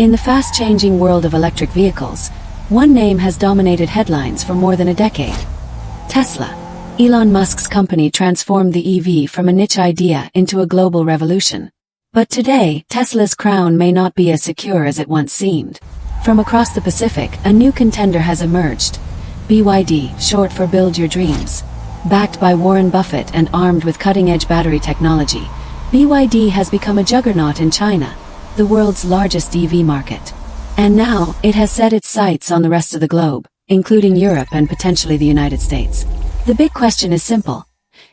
In the fast-changing world of electric vehicles, one name has dominated headlines for more than a decade: Tesla. Elon Musk's company transformed the EV from a niche idea into a global revolution. But today, Tesla's crown may not be as secure as it once seemed. From across the Pacific, a new contender has emerged. BYD, short for Build Your Dreams. Backed by Warren Buffett and armed with cutting-edge battery technology, BYD has become a juggernaut in China, the world's largest EV market. And now, it has set its sights on the rest of the globe, including Europe and potentially the United States. The big question is simple.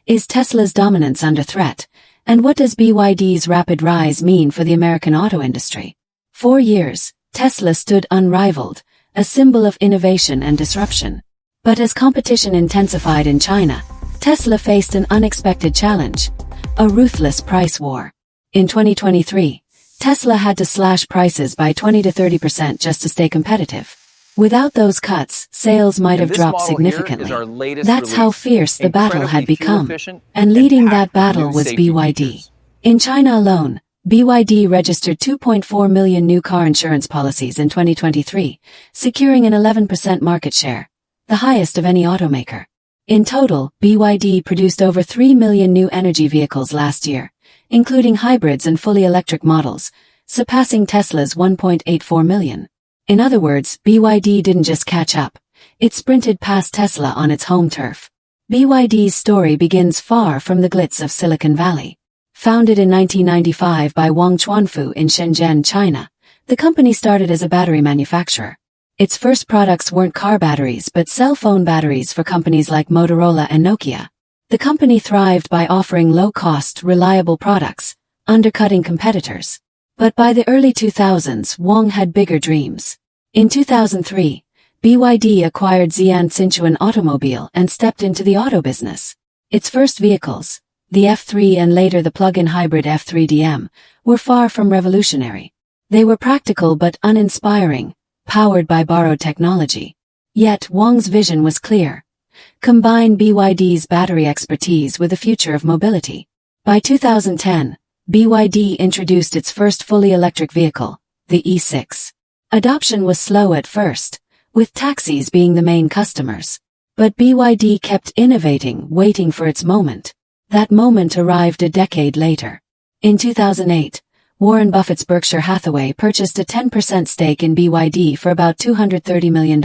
Is Tesla's dominance under threat? And what does BYD's rapid rise mean for the American auto industry? For years, Tesla stood unrivaled, a symbol of innovation and disruption. But as competition intensified in China, Tesla faced an unexpected challenge: a ruthless price war. In 2023, Tesla had to slash prices by 20 to 30% just to stay competitive. Without those cuts, sales might have dropped significantly. That's how fierce the battle had become. And leading that battle was BYD. In China alone, BYD registered 2.4 million new car insurance policies in 2023, securing an 11% market share, the highest of any automaker. In total, BYD produced over 3 million new energy vehicles last year, including hybrids and fully electric models, surpassing Tesla's 1.84 million. In other words, BYD didn't just catch up, it sprinted past Tesla on its home turf. BYD's story begins far from the glitz of Silicon Valley. Founded in 1995 by Wang Chuanfu in Shenzhen, China, the company started as a battery manufacturer. Its first products weren't car batteries but cell phone batteries for companies like Motorola and Nokia. The company thrived by offering low-cost, reliable products, undercutting competitors. But by the early 2000s, Wang had bigger dreams. In 2003, BYD acquired Xi'an Sichuan Automobile and stepped into the auto business. Its first vehicles, the F3 and later the plug-in hybrid F3DM, were far from revolutionary. They were practical but uninspiring, powered by borrowed technology. Yet Wang's vision was clear: combine BYD's battery expertise with the future of mobility. By 2010, BYD introduced its first fully electric vehicle, the E6. Adoption was slow at first, with taxis being the main customers. But BYD kept innovating, waiting for its moment. That moment arrived a decade later. In 2008, Warren Buffett's Berkshire Hathaway purchased a 10% stake in BYD for about $230 million.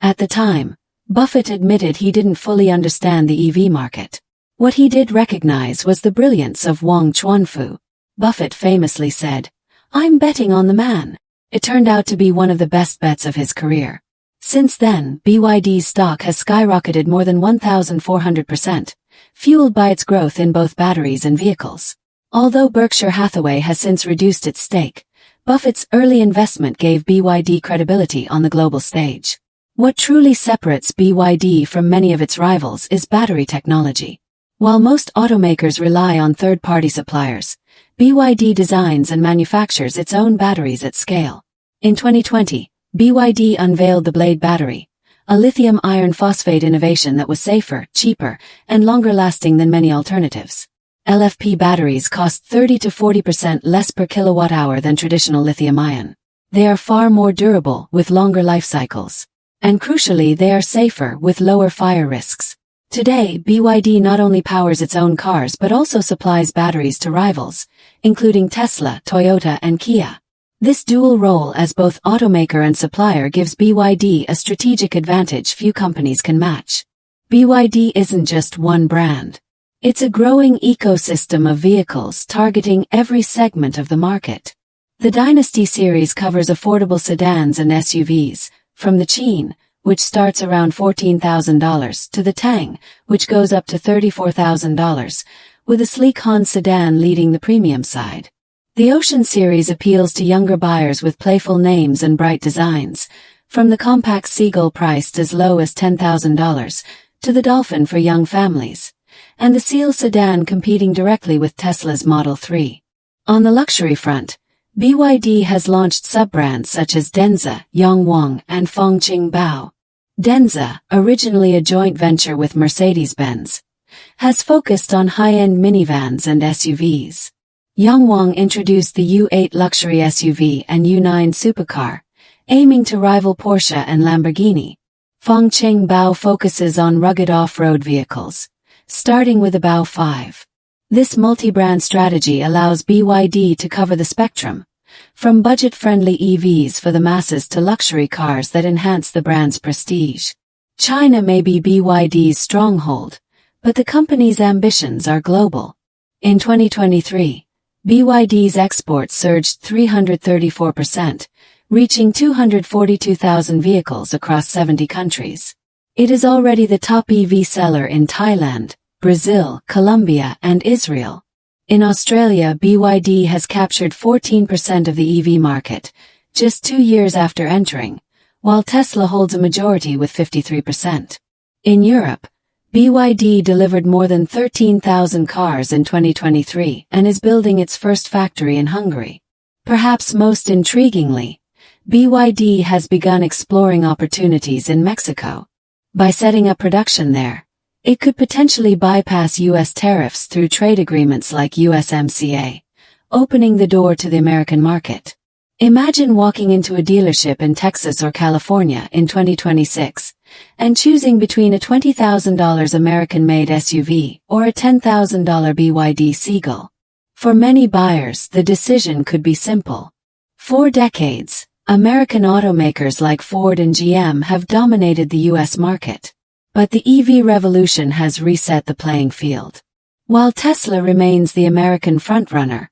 At the time, Buffett admitted he didn't fully understand the EV market. What he did recognize was the brilliance of Wang Chuanfu. Buffett famously said, "I'm betting on the man." It turned out to be one of the best bets of his career. Since then, BYD's stock has skyrocketed more than 1,400%, fueled by its growth in both batteries and vehicles. Although Berkshire Hathaway has since reduced its stake, Buffett's early investment gave BYD credibility on the global stage. What truly separates BYD from many of its rivals is battery technology. While most automakers rely on third-party suppliers, BYD designs and manufactures its own batteries at scale. In 2020, BYD unveiled the Blade battery, a lithium iron phosphate innovation that was safer, cheaper, and longer-lasting than many alternatives. LFP batteries cost 30 to 40% less per kilowatt-hour than traditional lithium-ion. They are far more durable, with longer life cycles. And crucially, they are safer, with lower fire risks. Today, BYD not only powers its own cars but also supplies batteries to rivals, including Tesla, Toyota, and Kia. This dual role as both automaker and supplier gives BYD a strategic advantage few companies can match. BYD isn't just one brand. It's a growing ecosystem of vehicles targeting every segment of the market. The Dynasty series covers affordable sedans and SUVs, from the Qin, which starts around $14,000, to the Tang, which goes up to $34,000, with a sleek Han sedan leading the premium side. The Ocean series appeals to younger buyers with playful names and bright designs, from the compact Seagull priced as low as $10,000, to the Dolphin for young families, and the Seal sedan competing directly with Tesla's Model 3. On the luxury front, BYD has launched sub-brands such as Denza, Yongwang, and Fengqing Bao. Denza, originally a joint venture with Mercedes-Benz, has focused on high-end minivans and SUVs. Yangwang introduced the U8 luxury SUV and U9 supercar, aiming to rival Porsche and Lamborghini. Fengcheng Bao focuses on rugged off-road vehicles, starting with the Bao 5. This multi-brand strategy allows BYD to cover the spectrum, from budget-friendly EVs for the masses to luxury cars that enhance the brand's prestige. China may be BYD's stronghold, but the company's ambitions are global. In 2023, BYD's exports surged 334%, reaching 242,000 vehicles across 70 countries. It is already the top EV seller in Thailand, Brazil, Colombia, and Israel. In Australia, BYD has captured 14% of the EV market, just 2 years after entering, while Tesla holds a majority with 53%. In Europe, BYD delivered more than 13,000 cars in 2023 and is building its first factory in Hungary. Perhaps most intriguingly, BYD has begun exploring opportunities in Mexico. By setting up production there, it could potentially bypass U.S. tariffs through trade agreements like USMCA, opening the door to the American market. Imagine walking into a dealership in Texas or California in 2026 and choosing between a $20,000 American-made SUV or a $10,000 BYD Seagull. For many buyers, the decision could be simple. For decades, American automakers like Ford and GM have dominated the U.S. market. But the EV revolution has reset the playing field. While Tesla remains the American frontrunner,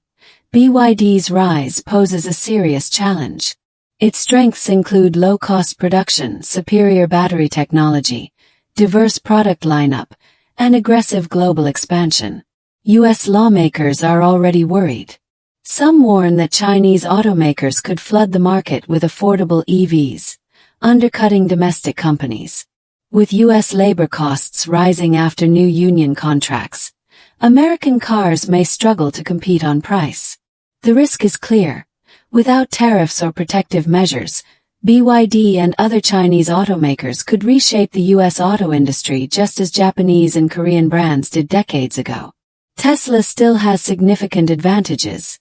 BYD's rise poses a serious challenge. Its strengths include low-cost production, superior battery technology, diverse product lineup, and aggressive global expansion. U.S. lawmakers are already worried. Some warn that Chinese automakers could flood the market with affordable EVs, undercutting domestic companies. With U.S. labor costs rising after new union contracts, American cars may struggle to compete on price. The risk is clear. Without tariffs or protective measures, BYD and other Chinese automakers could reshape the U.S. auto industry just as Japanese and Korean brands did decades ago. Tesla still has significant advantages: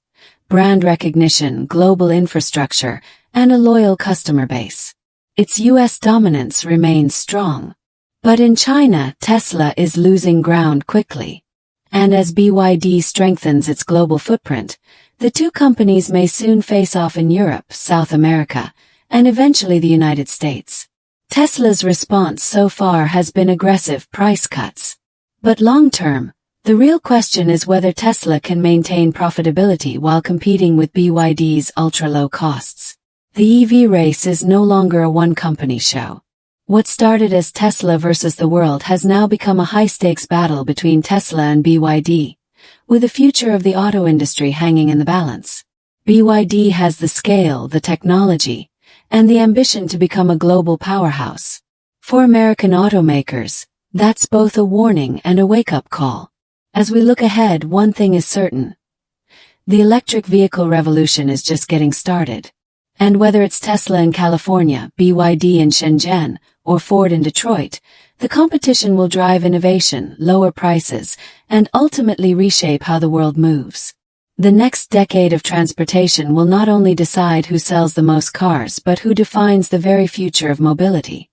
brand recognition, global infrastructure, and a loyal customer base. Its U.S. dominance remains strong. But in China, Tesla is losing ground quickly. And as BYD strengthens its global footprint, the two companies may soon face off in Europe, South America, and eventually the United States. Tesla's response so far has been aggressive price cuts. But long-term, the real question is whether Tesla can maintain profitability while competing with BYD's ultra-low costs. The EV race is no longer a one-company show. What started as Tesla versus the world has now become a high-stakes battle between Tesla and BYD, with the future of the auto industry hanging in the balance. BYD has the scale, the technology, and the ambition to become a global powerhouse. For American automakers, that's both a warning and a wake-up call. As we look ahead, one thing is certain. The electric vehicle revolution is just getting started. And whether it's Tesla in California, BYD in Shenzhen, or Ford in Detroit, the competition will drive innovation, lower prices, and ultimately reshape how the world moves. The next decade of transportation will not only decide who sells the most cars but who defines the very future of mobility.